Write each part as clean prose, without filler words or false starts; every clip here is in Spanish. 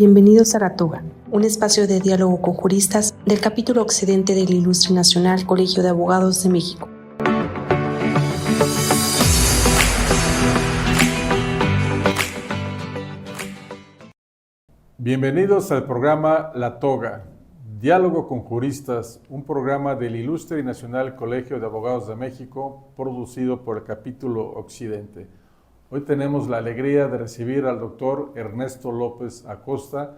Bienvenidos a La Toga, un espacio de diálogo con juristas del capítulo occidente del Ilustre Nacional Colegio de Abogados de México. Bienvenidos al programa La Toga, Diálogo con Juristas, un programa del Ilustre y Nacional Colegio de Abogados de México, producido por el capítulo Occidente. Hoy tenemos la alegría de recibir al doctor Ernesto López Acosta,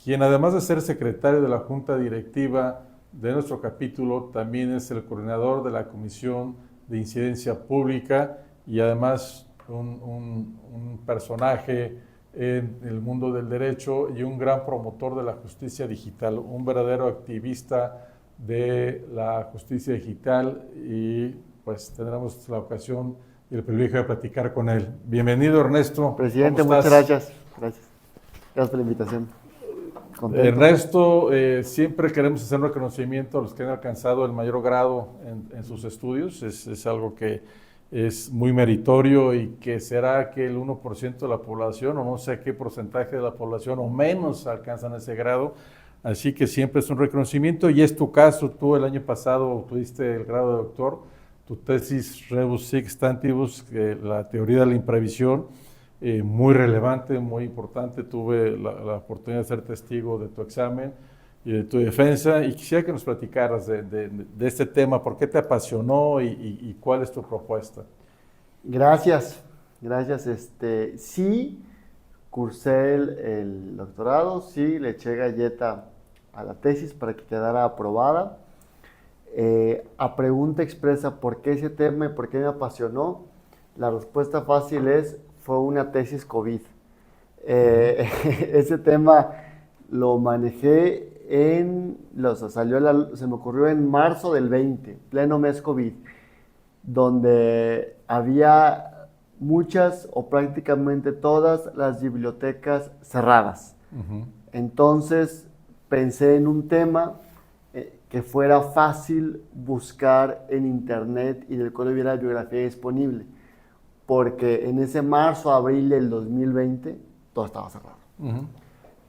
quien además de ser secretario de la Junta Directiva de nuestro capítulo, también es el coordinador de la Comisión de Incidencia Pública y además un personaje en el mundo del derecho y un gran promotor de la justicia digital, un verdadero activista de la justicia digital, y pues tendremos la ocasión y el privilegio de platicar con él. Bienvenido, Ernesto. Presidente, muchas gracias. Gracias por la invitación. Contento. Ernesto, siempre queremos hacer un reconocimiento a los que han alcanzado el mayor grado en sus estudios. Es algo que es muy meritorio y que será que el 1% de la población, o no sé qué porcentaje de la población, o menos alcanzan ese grado. Así que siempre es un reconocimiento, y es tu caso. Tú el año pasado obtuviste el grado de doctor, tu tesis Rebus Sic Stantibus, la teoría de la imprevisión, muy relevante, muy importante. Tuve la oportunidad de ser testigo de tu examen y de tu defensa, y quisiera que nos platicaras de este tema. ¿Por qué te apasionó y cuál es tu propuesta? Gracias. Sí, cursé el doctorado, sí, le eché galleta a la tesis para que quedara aprobada. A pregunta expresa, ¿por qué ese tema y por qué me apasionó? La respuesta fácil fue una tesis COVID. Ese tema lo manejé se me ocurrió en marzo del 20, pleno mes COVID, donde había muchas o prácticamente todas las bibliotecas cerradas. Entonces pensé en un tema que fuera fácil buscar en internet y del cual hubiera bibliografía disponible, porque en ese marzo, abril del 2020 todo estaba cerrado.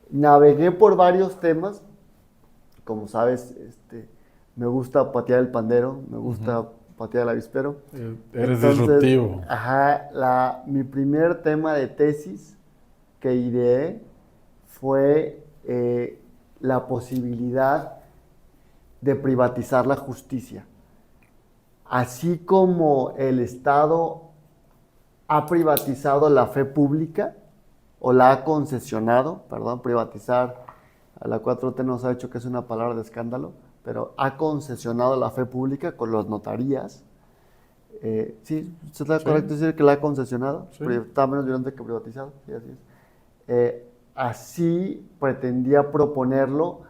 Navegué por varios temas. Como sabes, me gusta patear el pandero, me gusta patear el avispero. Eres disruptivo. Mi primer tema de tesis que ideé fue la posibilidad de privatizar la justicia. Así como el Estado ha privatizado la fe pública, o la ha concesionado, privatizar, a la 4T nos ha dicho que es una palabra de escándalo, pero ha concesionado la fe pública con las notarías. ¿Sí? ¿Está correcto decir que la ha concesionado? Sí. Está menos violento que privatizado. Sí, así es. Así pretendía proponerlo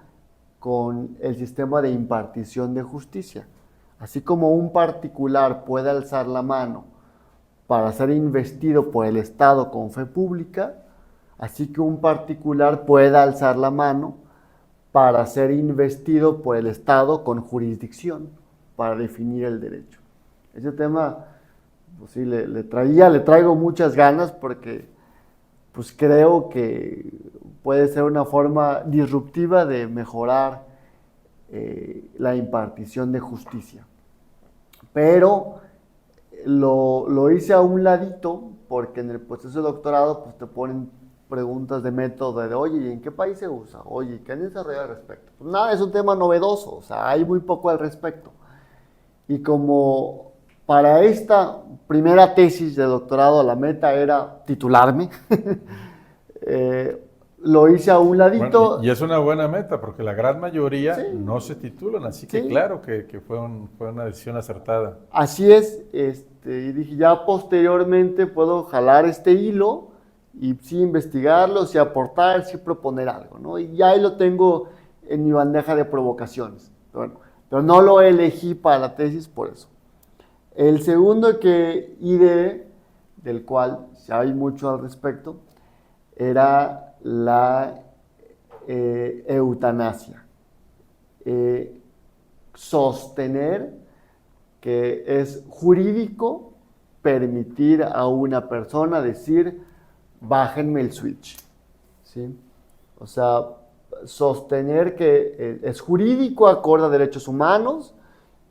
con el sistema de impartición de justicia. Así como un particular puede alzar la mano para ser investido por el Estado con fe pública, así que un particular puede alzar la mano para ser investido por el Estado con jurisdicción, para definir el derecho. Ese tema, pues sí, le traigo muchas ganas, porque pues creo que puede ser una forma disruptiva de mejorar la impartición de justicia. Pero lo hice a un ladito, porque en el proceso de doctorado pues te ponen preguntas de método de, oye, ¿y en qué país se usa? Oye, ¿qué han desarrollado al respecto? Pues nada, es un tema novedoso, o sea, hay muy poco al respecto. Y como para esta primera tesis de doctorado la meta era titularme, lo hice a un ladito. Bueno, y es una buena meta, porque la gran mayoría Sí. no se titulan, así que Sí. Claro que fue una decisión acertada. Así es, y dije, ya posteriormente puedo jalar este hilo y sí investigarlo, sí aportar, sí proponer algo, ¿no? Y ya ahí lo tengo en mi bandeja de provocaciones. Pero no lo elegí para la tesis por eso. El segundo que ideé, del cual ya hay mucho al respecto, era la eutanasia. Sostener que es jurídico permitir a una persona decir, bájenme el switch, ¿sí? O sea, sostener que es jurídico acorde a derechos humanos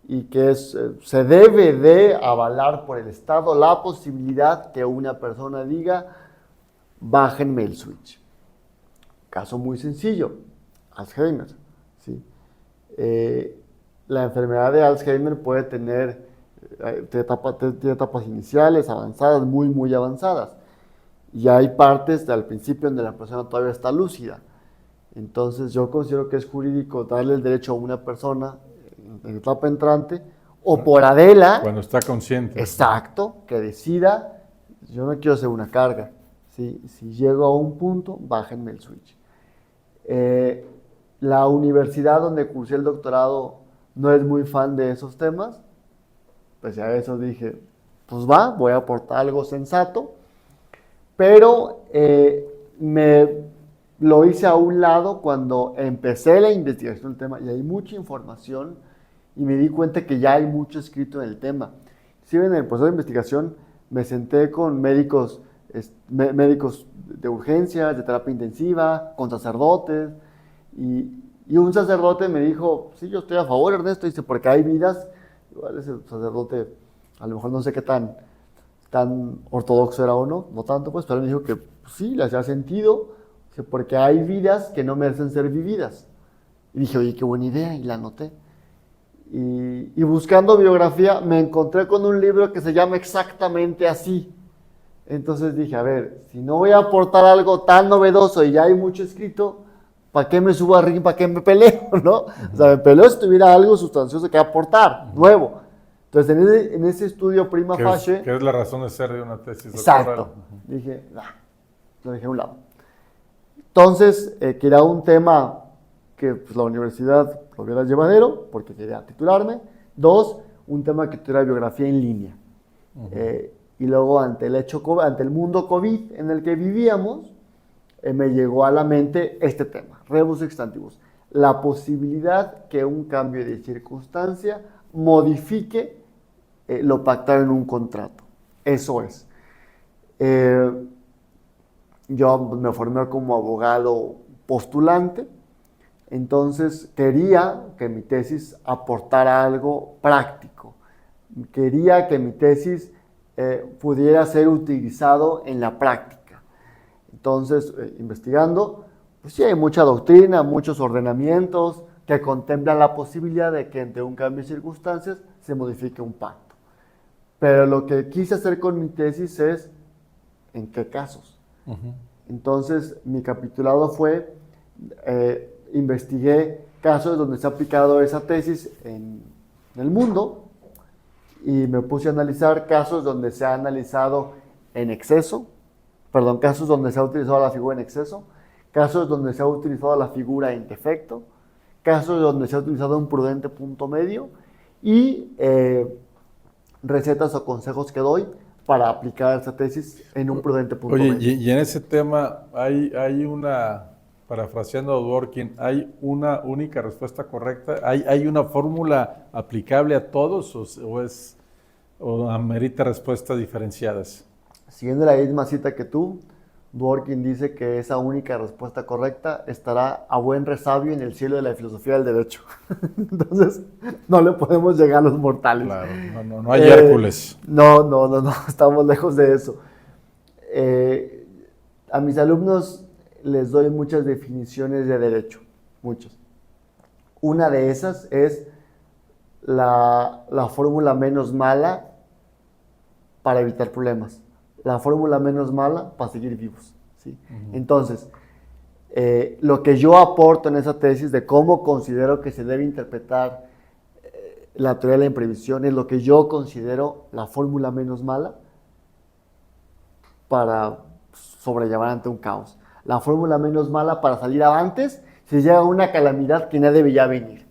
y que se debe de avalar por el Estado la posibilidad que una persona diga, bájenme el switch. Caso muy sencillo, Alzheimer. ¿Sí? La enfermedad de Alzheimer puede tener etapas iniciales, avanzadas, muy, muy avanzadas. Y hay partes al principio donde la persona todavía está lúcida. Entonces yo considero que es jurídico darle el derecho a una persona en etapa entrante o por Adela. Cuando está consciente. Exacto, que decida, yo no quiero ser una carga. ¿Sí? Si llego a un punto, bájenme el switch. La universidad donde cursé el doctorado no es muy fan de esos temas. Pues a eso dije, pues voy a aportar algo sensato. Pero me lo hice a un lado cuando empecé la investigación del tema y hay mucha información y me di cuenta que ya hay mucho escrito en el tema. Si en el proceso de investigación me senté con médicos de urgencias, de terapia intensiva, con sacerdotes y un sacerdote me dijo, sí, yo estoy a favor, Ernesto, dice, porque hay vidas, igual ese sacerdote, a lo mejor no sé qué tan ortodoxo era o no tanto, pues, pero me dijo que pues, sí, le hacía sentido, porque hay vidas que no merecen ser vividas. Y dije, oye, qué buena idea, y la anoté. Y buscando biografía me encontré con un libro que se llama exactamente así. Entonces dije, a ver, si no voy a aportar algo tan novedoso y ya hay mucho escrito, ¿para qué me subo al ring? ¿Para qué me peleo? ¿No? O sea, me peleo si tuviera algo sustancioso que aportar, nuevo. Entonces, en ese estudio prima facie... ¿Qué es la razón de ser de una tesis doctoral? Exacto. Dije, lo dejé a un lado. Entonces, quería un tema que pues, la universidad lo viera llevadero, porque quería titularme. 2, un tema que tuviera biografía en línea. Y luego, ante el mundo COVID en el que vivíamos, me llegó a la mente este tema, rebus extantibus. La posibilidad que un cambio de circunstancia modifique lo pactado en un contrato. Eso es. Yo me formé como abogado postulante, entonces quería que mi tesis aportara algo práctico. Quería que mi tesis pudiera ser utilizado en la práctica. Entonces, investigando, pues sí hay mucha doctrina, muchos ordenamientos que contemplan la posibilidad de que ante un cambio de circunstancias se modifique un pacto. Pero lo que quise hacer con mi tesis es, ¿en qué casos? Entonces, mi capitulado fue, investigué casos donde se ha aplicado esa tesis en el mundo y me puse a analizar casos donde se ha analizado en exceso, casos donde se ha utilizado la figura en exceso, casos donde se ha utilizado la figura en defecto, casos donde se ha utilizado un prudente punto medio y recetas o consejos que doy para aplicar esa tesis en un prudente punto medio. Oye, y en ese tema hay una, parafraseando a Dworkin, ¿hay una única respuesta correcta? ¿Hay una fórmula aplicable a todos o amerita respuestas diferenciadas? Siguiendo la misma cita que tú, Dworkin dice que esa única respuesta correcta estará a buen resabio en el cielo de la filosofía del derecho. Entonces, no le podemos llegar a los mortales. Claro, no hay Hércules. No, estamos lejos de eso. A mis alumnos les doy muchas definiciones de derecho, muchas. Una de esas es la fórmula menos mala para evitar problemas. La fórmula menos mala para seguir vivos. ¿Sí? Entonces, lo que yo aporto en esa tesis de cómo considero que se debe interpretar la teoría de la imprevisión es lo que yo considero la fórmula menos mala para sobrellevar ante un caos. La fórmula menos mala para salir avantes si llega una calamidad que no debía venir.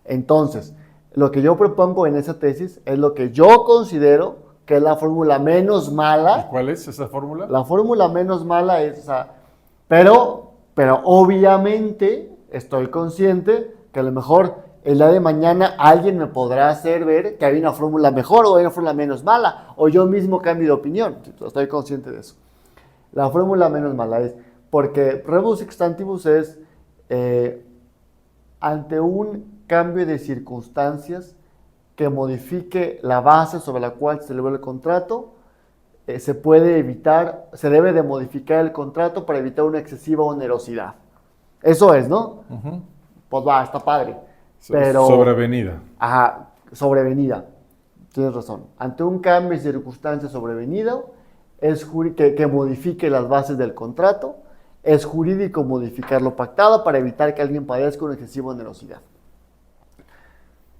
Entonces, lo que yo propongo en esa tesis es lo que yo considero que es la fórmula menos mala. ¿Y cuál es esa fórmula? La fórmula menos mala es esa. Pero obviamente estoy consciente que a lo mejor el día de mañana alguien me podrá hacer ver que hay una fórmula mejor o hay una fórmula menos mala, o yo mismo cambio de opinión. Estoy consciente de eso. La fórmula menos mala es, porque rebus sic stantibus es ante un cambio de circunstancias que modifique la base sobre la cual se celebró el contrato, se debe de modificar el contrato para evitar una excesiva onerosidad. Eso es, ¿no? Ujú. Pues va, está padre. Pero, Sobrevenida. Ajá, sobrevenida. Tienes razón. Ante un cambio de circunstancias sobrevenido, que modifique las bases del contrato, es jurídico modificar lo pactado para evitar que alguien padezca una excesiva onerosidad.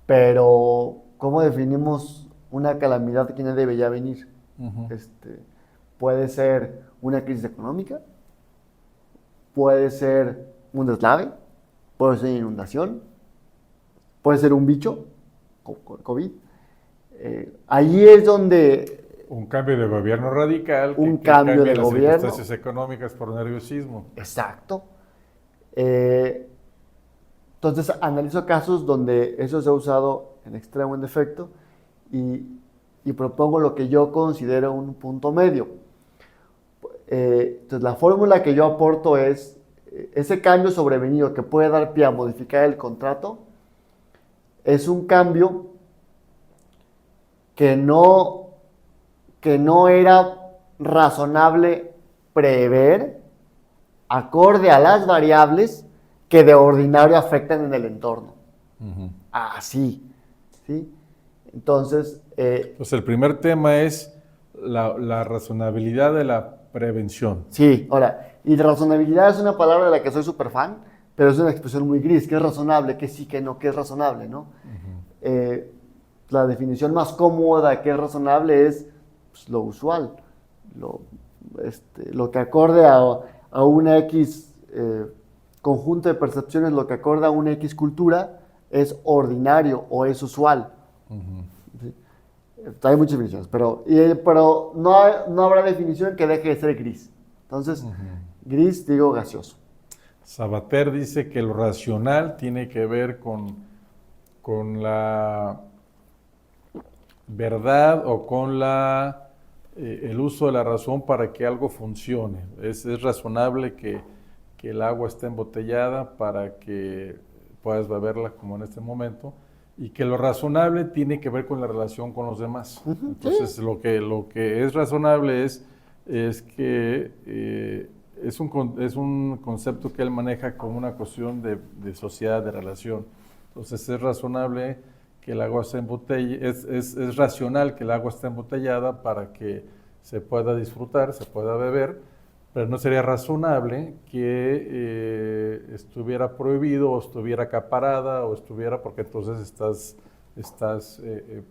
Pero, ¿cómo definimos una calamidad que no debe ya venir? Ujú. Puede ser una crisis económica, puede ser un deslave, puede ser inundación, puede ser un bicho, COVID. Allí es donde Un cambio de gobierno radical. Un que cambio cambie de las gobierno. circunstancias económicas por nerviosismo. Exacto. Entonces analizo casos donde eso se ha usado en extremo, en defecto, y propongo lo que yo considero un punto medio. Entonces la fórmula que yo aporto es ese cambio sobrevenido que puede dar pie a modificar el contrato, es un cambio que no era razonable prever acorde a las variables que de ordinario afectan en el entorno. Ujú. Así, ¿sí? Entonces, Pues el primer tema es la razonabilidad de la prevención. sí, ahora, y razonabilidad es una palabra de la que soy súper fan, pero es una expresión muy gris. ¿Qué es razonable? ¿Qué sí, qué no? ¿Qué es razonable? ¿No? La definición más cómoda de qué es razonable es pues, lo usual, lo que acorde a una X conjunto de percepciones, lo que acorde a una X cultura es ordinario o es usual. Ujú. ¿Sí? Hay muchas definiciones, pero no habrá definición que deje de ser gris. Entonces, gris, digo, gaseoso. Sabater dice que lo racional tiene que ver con la verdad o con el uso de la razón para que algo funcione. Es razonable que el agua esté embotellada para que puedas beberla como en este momento, y que lo razonable tiene que ver con la relación con los demás. Entonces, Sí. lo que es razonable es que es un concepto que él maneja como una cuestión de sociedad, de relación. Entonces, es razonable que el agua se embotelle, es racional que el agua esté embotellada para que se pueda disfrutar, se pueda beber, pero no sería razonable que estuviera prohibido o estuviera acaparada o porque entonces estás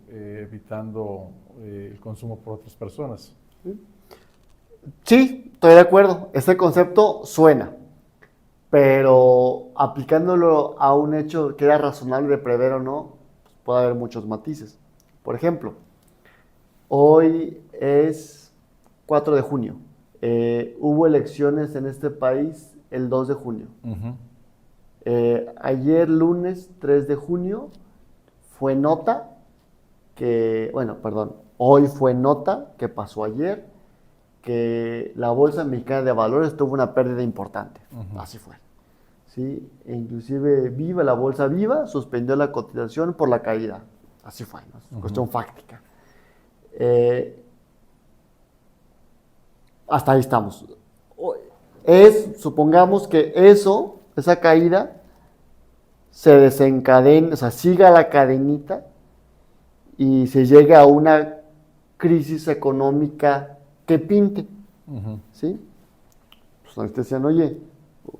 evitando el consumo por otras personas. Sí, estoy de acuerdo. Ese concepto suena, pero aplicándolo a un hecho que era razonable de prever o no, pues puede haber muchos matices. Por ejemplo, hoy es 4 de junio. Hubo elecciones en este país el 2 de junio. Uh-huh. Ayer, lunes 3 de junio, fue nota hoy fue nota que pasó ayer, que la Bolsa Mexicana de Valores tuvo una pérdida importante. Uh-huh. Así fue. ¿Sí? E inclusive la Bolsa Viva suspendió la cotización por la caída. Así fue, ¿no? Es cuestión fáctica. Hasta ahí estamos. Supongamos que esa caída, se desencadena, o sea, siga la cadenita y se llegue a una crisis económica que pinte. Uh-huh. ¿Sí? Pues ahorita decían, oye,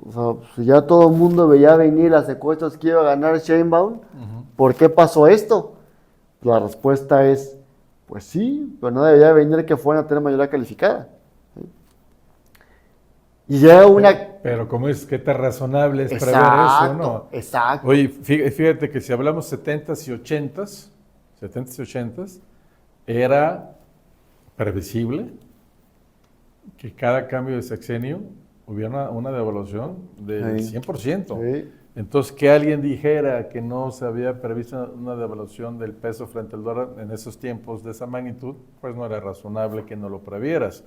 o sea, si ya todo el mundo veía venir las encuestas que iba a ganar Sheinbaum, uh-huh, ¿por qué pasó esto? La respuesta es, pues sí, pero no debería venir que fueran a tener mayoría calificada. ¿Sí? Y llega una... Pero como es que tan razonable es exacto, prever eso, ¿no? Exacto. Oye, fíjate que si hablamos 70s y 80s, era previsible que cada cambio de sexenio hubiera una devaluación del 100%. Sí. Entonces, que alguien dijera que no se había previsto una devaluación del peso frente al dólar en esos tiempos de esa magnitud, pues no era razonable que no lo previeras.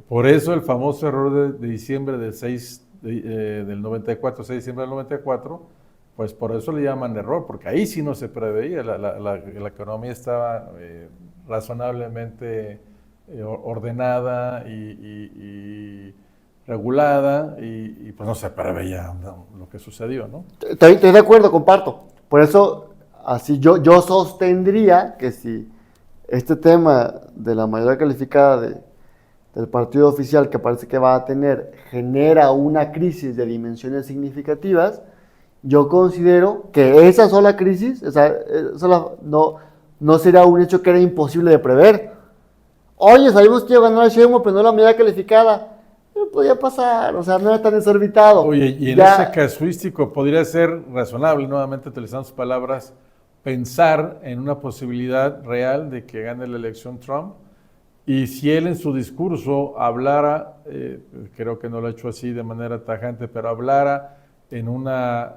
Por eso el famoso error de diciembre del 94, 6 de diciembre del 94, pues por eso le llaman error, porque ahí sí no se preveía, la economía estaba razonablemente ordenada y regulada y pues no se preveía lo que sucedió, ¿no? Estoy de acuerdo, comparto. Por eso, así yo sostendría que si este tema de la mayoría calificada del partido oficial que parece que va a tener genera una crisis de dimensiones significativas, yo considero que esa sola crisis no será un hecho que era imposible de prever. Oye, sabemos que iba a ganar Sheinbaum, pero no la mayoría calificada. Pero podía pasar, o sea, no era tan desorbitado. Oye, y en ese casuístico podría ser razonable, nuevamente utilizando sus palabras, pensar en una posibilidad real de que gane la elección Trump. Y si él en su discurso hablara, creo que no lo ha hecho así de manera tajante, pero hablara en una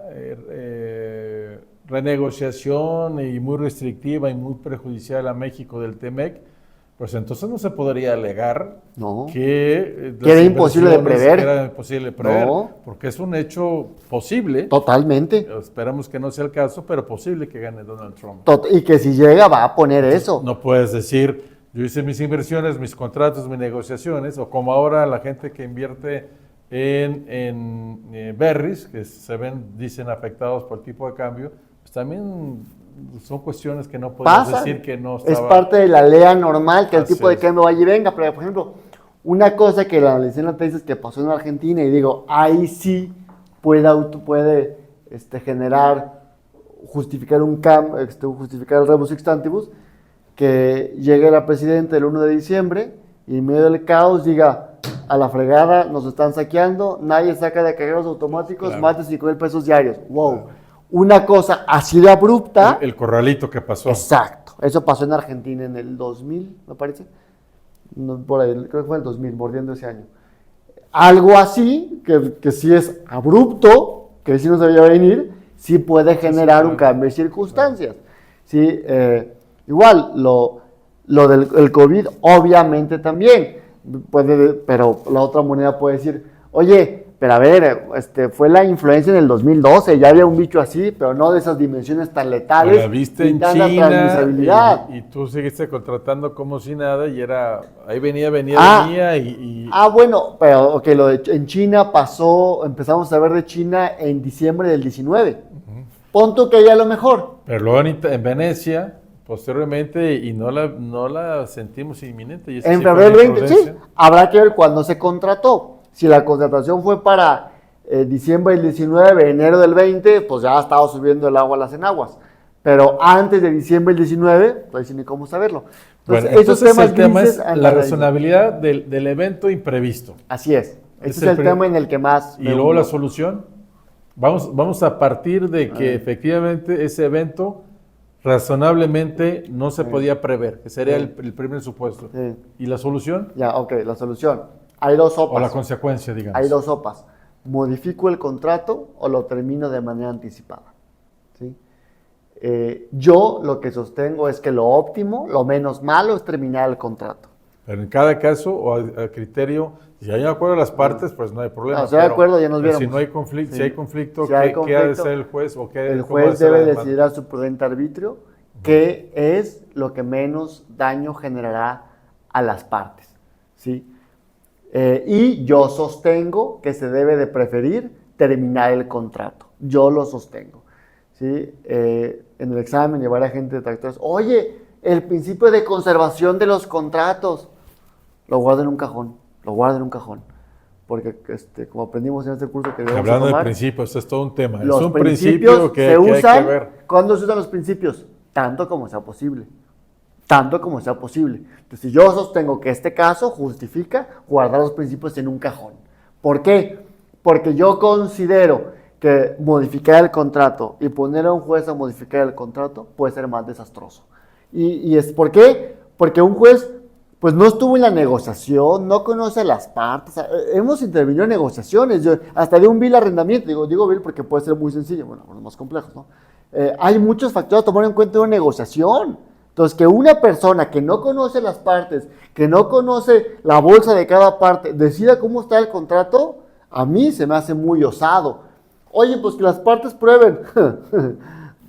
renegociación y muy restrictiva y muy perjudicial a México del TEMEC, pues entonces no se podría alegar que era imposible de prever. Era imposible de prever, porque es un hecho posible. Totalmente. Esperamos que no sea el caso, pero posible que gane Donald Trump. Y que si llega va a poner eso. No puedes decir, yo hice mis inversiones, mis contratos, mis negociaciones, o como ahora la gente que invierte en berries, que dicen afectados por el tipo de cambio, pues también son cuestiones que no podemos decir que no estaba. Es parte de la lea normal que el tipo de cambio vaya y venga, pero por ejemplo, una cosa que la analicé en la tesis que pasó en Argentina y digo, ahí sí puede generar, justificar un justificar el rebus sic stantibus, que llegue la presidenta el 1 de diciembre y en medio del caos diga, a la fregada, nos están saqueando, nadie saca de cajeros automáticos más de 5,000 pesos diarios. Wow. Claro. Una cosa así de abrupta. El corralito que pasó. Exacto. Eso pasó en Argentina en el 2000, me parece. No, por ahí, creo que fue el 2000, mordiendo ese año. Algo así, que sí es abrupto, que sí no se veía venir, sí puede generar un cambio de circunstancias. Sí, igual, lo del COVID, obviamente también. Pero la otra moneda puede decir, oye, pero a ver, fue la influencia en el 2012, ya había un bicho así, pero no de esas dimensiones tan letales. La viste en China y tú seguiste contratando como si nada y ahí venía. Bueno, pero ok, en China empezamos a ver de China en diciembre del 19. Pon tú que ya lo mejor. Pero luego en Venecia, posteriormente, y no la sentimos inminente. Y en febrero del 20, sí, habrá que ver cuándo se contrató. Si la contratación fue para diciembre del 19, enero del 20, pues ya ha estado subiendo el agua a las enaguas. Pero antes de diciembre del 19, pues ni cómo saberlo. Entonces el tema es la razonabilidad del evento imprevisto. Así es. Ese es el tema en el que más... Y luego la solución. Vamos a partir de que efectivamente ese evento razonablemente no se podía prever, que sería el primer supuesto. Sí. ¿Y la solución? Ya, ok, la solución. Hay dos sopas. O la consecuencia, digamos. Hay dos sopas. ¿Modifico el contrato o lo termino de manera anticipada? ¿Sí? Yo lo que sostengo es que lo óptimo, lo menos malo es terminar el contrato. Pero en cada caso, o a criterio, si hay acuerdo de las partes, pues no hay problema. No, si hay acuerdo, ya nos viéramos. Si no hay conflicto, sí. Si hay conflicto, ¿qué ha de ser el juez? El juez debe decidir a su prudente arbitrio qué es lo que menos daño generará a las partes. ¿Sí? Y yo sostengo que se debe de preferir terminar el contrato. Yo lo sostengo. ¿Sí? En el examen llevar a gente de tractores. Oye, el principio de conservación de los contratos. Lo guardo en un cajón. Porque como aprendimos en este curso que debemos Hablando tomar, de principios, es todo un tema. Los es un principio que se usan, hay que ver. ¿Cuándo se usan los principios? Tanto como sea posible. Entonces, si yo sostengo que este caso justifica guardar los principios en un cajón. ¿Por qué? Porque yo considero que modificar el contrato y poner a un juez a modificar el contrato puede ser más desastroso. ¿Y es por qué? Porque un juez pues no estuvo en la negociación, no conoce las partes. Hemos intervenido en negociaciones. Hasta de un bill arrendamiento, digo bill porque puede ser muy sencillo, bueno, los más complejos, ¿no? Hay muchos factores a tomar en cuenta en una negociación. Entonces, que una persona que no conoce las partes, que no conoce la bolsa de cada parte, decida cómo está el contrato, a mí se me hace muy osado. Oye, pues que las partes prueben.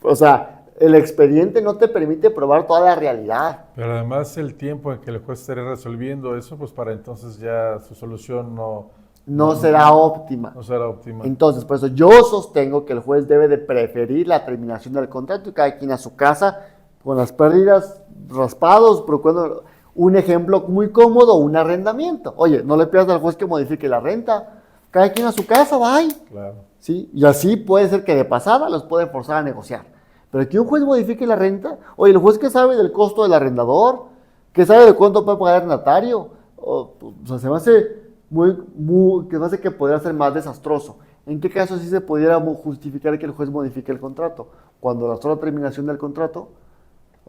O sea, el expediente no te permite probar toda la realidad. Pero además el tiempo en que el juez estará resolviendo eso, pues para entonces ya su solución no será óptima. No será óptima. Entonces, por eso yo sostengo que el juez debe de preferir la terminación del contrato y cada quien a su casa, con las pérdidas, raspados, procurando un ejemplo muy cómodo, un arrendamiento. Oye, no le pidas al juez que modifique la renta, cada quien a su casa, bye. Claro. ¿Sí? Y así puede ser que de pasada los puede forzar a negociar. Pero que un juez modifique la renta, oye, el juez que sabe del costo del arrendador, que sabe de cuánto puede pagar el arrendatario, o sea, se me hace que me hace que podría ser más desastroso. ¿En qué caso sí se pudiera justificar que el juez modifique el contrato? Cuando la sola terminación del contrato,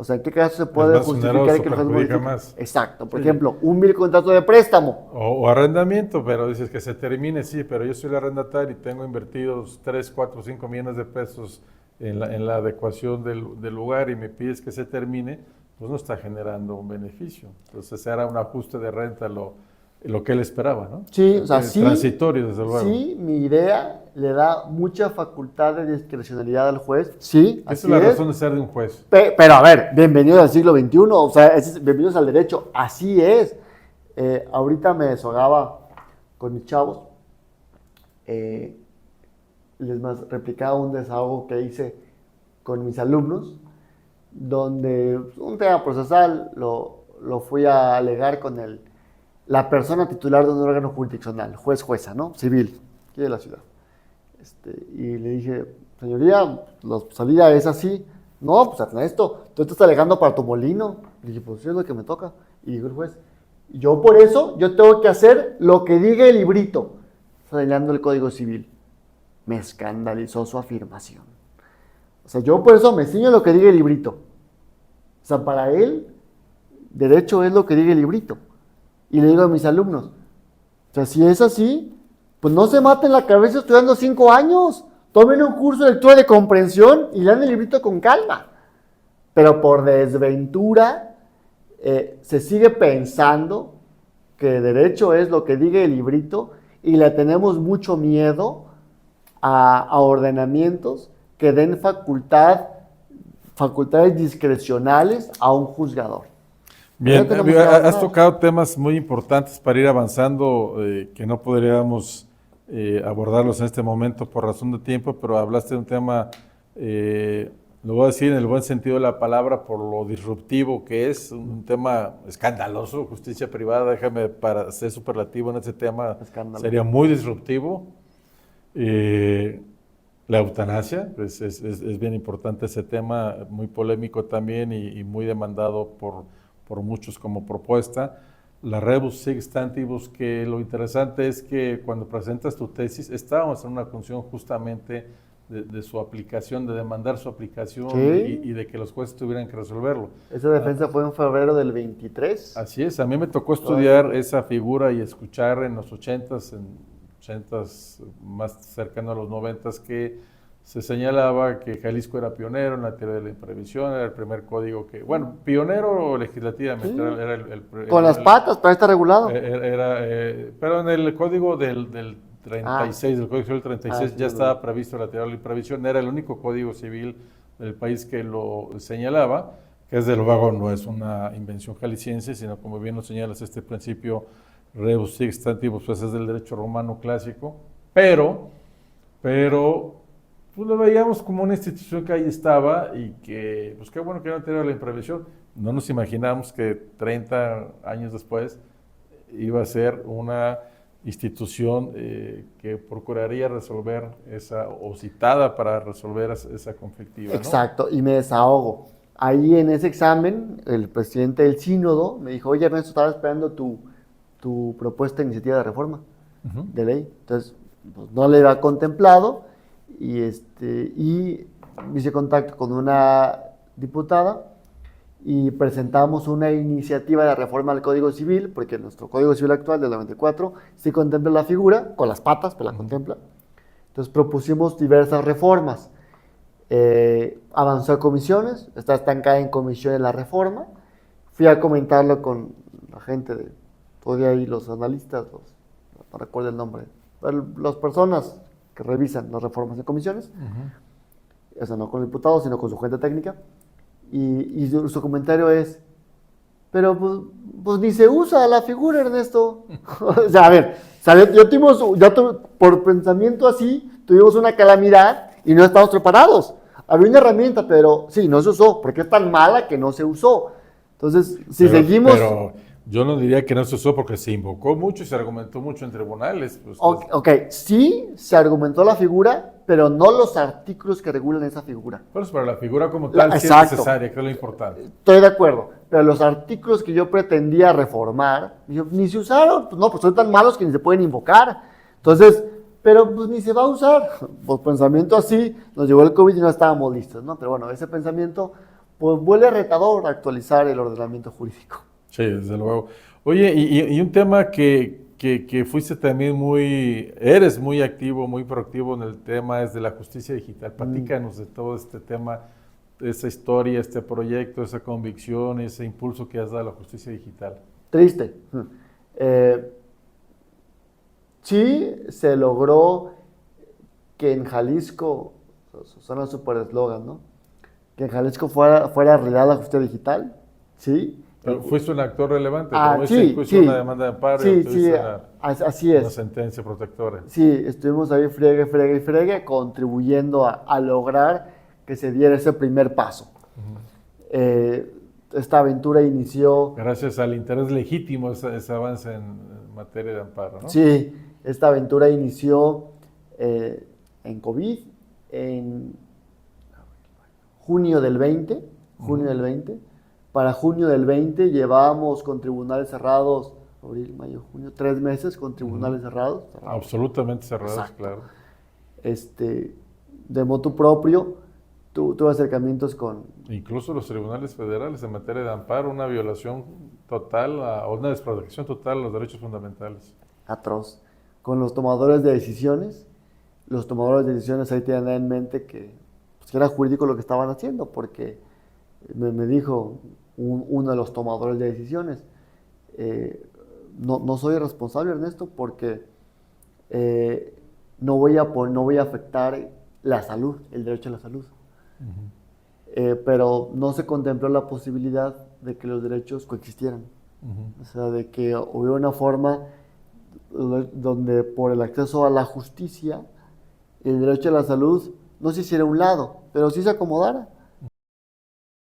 o sea, ¿en qué caso se puede justificar que el juez modifique? Más. Exacto, por ejemplo, un vil contrato de préstamo. O arrendamiento, pero dices que se termine, sí, pero yo soy el arrendatario y tengo invertidos 3, 4, 5 millones de pesos en la adecuación del lugar y me pides que se termine, pues no está generando un beneficio. Entonces se hará un ajuste de renta lo que él esperaba, ¿no? Sí, o sea, sí. Transitorio, desde luego. Sí, mi idea le da mucha facultad de discrecionalidad al juez. Sí, esa es la razón de ser de un juez. Pero a ver, bienvenidos al siglo XXI, o sea, bienvenidos al derecho. Así es. Ahorita me deshogaba con mis chavos. Les replicaba un desahogo que hice con mis alumnos, donde un tema procesal lo fui a alegar con la persona titular de un órgano jurisdiccional, jueza, ¿no? Civil, aquí de la ciudad. Y le dije, señoría, la salida es así. No, pues Ernesto, tú estás alegando para tu molino. Le dije, pues sí es lo que me toca. Y dijo el juez, yo por eso, yo tengo que hacer lo que diga el librito. Está alegando el Código Civil. Me escandalizó su afirmación. O sea, yo por eso me ciño lo que diga el librito. O sea, para él, derecho es lo que diga el librito. Y le digo a mis alumnos, o sea, si es así, pues no se maten la cabeza estudiando 5 años. Tomen un curso de lectura de comprensión y lean el librito con calma. Pero por desventura, se sigue pensando que derecho es lo que diga el librito y le tenemos mucho miedo a ordenamientos que den facultades discrecionales a un juzgador. Bien, has tocado temas muy importantes para ir avanzando, que no podríamos abordarlos en este momento por razón de tiempo, pero hablaste de un tema, lo voy a decir en el buen sentido de la palabra, por lo disruptivo que es, un tema escandaloso, justicia privada, déjame para ser superlativo en ese tema, sería muy disruptivo. La eutanasia, pues es bien importante ese tema, muy polémico también y muy demandado por muchos como propuesta. La rebus sic stantibus, que lo interesante es que cuando presentas tu tesis, estábamos en una función justamente de su aplicación, de demandar su aplicación, ¿sí? y de que los jueces tuvieran que resolverlo. Esa defensa fue en febrero del 23. Así es, a mí me tocó estudiar esa figura y escuchar en los 80s, más cercano a los 90s, que se señalaba que Jalisco era pionero en la teoría de la imprevisión, era el primer código que, bueno, pionero legislativamente, sí. era el con las patas, para estar regulado. Pero en el código del 36, del Código Civil 36, ya estaba previsto la teoría de la imprevisión, era el único código civil del país que lo señalaba, que desde luego no es una invención jalisciense, sino como bien lo señalas, este principio rebus sic stantibus, pues es del derecho romano clásico, pero pues lo veíamos como una institución que ahí estaba y que, pues qué bueno que no tenía la imprevisión. No nos imaginamos que 30 años después iba a ser una institución que procuraría resolver o citada para resolver esa conflictiva, ¿no? Exacto, y me desahogo. Ahí en ese examen, el presidente del sínodo me dijo, oye Ernesto, estaba esperando tu propuesta de iniciativa de reforma de ley. Entonces, pues, no le era contemplado. Y hice contacto con una diputada y presentamos una iniciativa de reforma al Código Civil, porque nuestro Código Civil actual del 94 sí contempla la figura, con las patas, pero la contempla. Entonces propusimos diversas reformas. Avanzó a comisiones, está estancada en comisiones la reforma. Fui a comentarlo con la gente de todavía ahí, los analistas, no recuerdo el nombre, pero las personas que revisan las reformas de comisiones, eso no con el diputado, sino con su gente técnica, y su comentario es, pero pues ni se usa la figura, Ernesto. O sea, a ver, por pensamiento así, tuvimos una calamidad y no estábamos preparados. Había una herramienta, pero sí, no se usó, porque es tan mala que no se usó. Entonces, seguimos... Pero yo no diría que no se usó porque se invocó mucho y se argumentó mucho en tribunales. Pues, ok, sí se argumentó la figura, pero no los artículos que regulan esa figura. Pues para la figura como tal sí es necesaria, que es lo importante. Estoy de acuerdo, pero los artículos que yo pretendía reformar, ni se usaron. Pues no, pues son tan malos que ni se pueden invocar. Entonces, pero pues ni se va a usar. Pues pensamiento así, nos llegó el COVID y no estábamos listos, ¿no? Pero bueno, ese pensamiento pues vuelve retador a actualizar el ordenamiento jurídico. Sí, desde luego. Oye, y un tema que fuiste también eres muy activo, muy proactivo en el tema, es de la justicia digital. Platícanos de todo este tema, esa historia, este proyecto, esa convicción, ese impulso que has dado a la justicia digital. Triste. Sí, se logró que en Jalisco, suena súper eslogan, ¿no? Que en Jalisco fuera realidad la justicia digital, ¿sí? Pero fuiste un actor relevante, sí, una demanda de amparo, así es. Una sentencia protectora. Sí, estuvimos ahí friegue, contribuyendo a lograr que se diera ese primer paso. Esta aventura inició... Gracias al interés legítimo, ese avance en materia de amparo, ¿no? Sí, esta aventura inició en COVID, en junio del 20. Para junio del 20 llevábamos con tribunales cerrados, abril, mayo, junio, 3 meses con tribunales cerrados. Absolutamente cerrados, exacto. Claro. De motu propio, tuve acercamientos con... Incluso los tribunales federales en materia de amparo, una violación total o una desprotección total a los derechos fundamentales. Atroz. Con los tomadores de decisiones, ahí tienen en mente que era jurídico lo que estaban haciendo, porque me dijo uno de los tomadores de decisiones, no soy responsable, Ernesto, porque no voy a afectar la salud, el derecho a la salud. Pero no se contempló la posibilidad de que los derechos coexistieran. O sea, de que hubiera una forma donde por el acceso a la justicia, el derecho a la salud no se hiciera a un lado, pero sí se acomodara.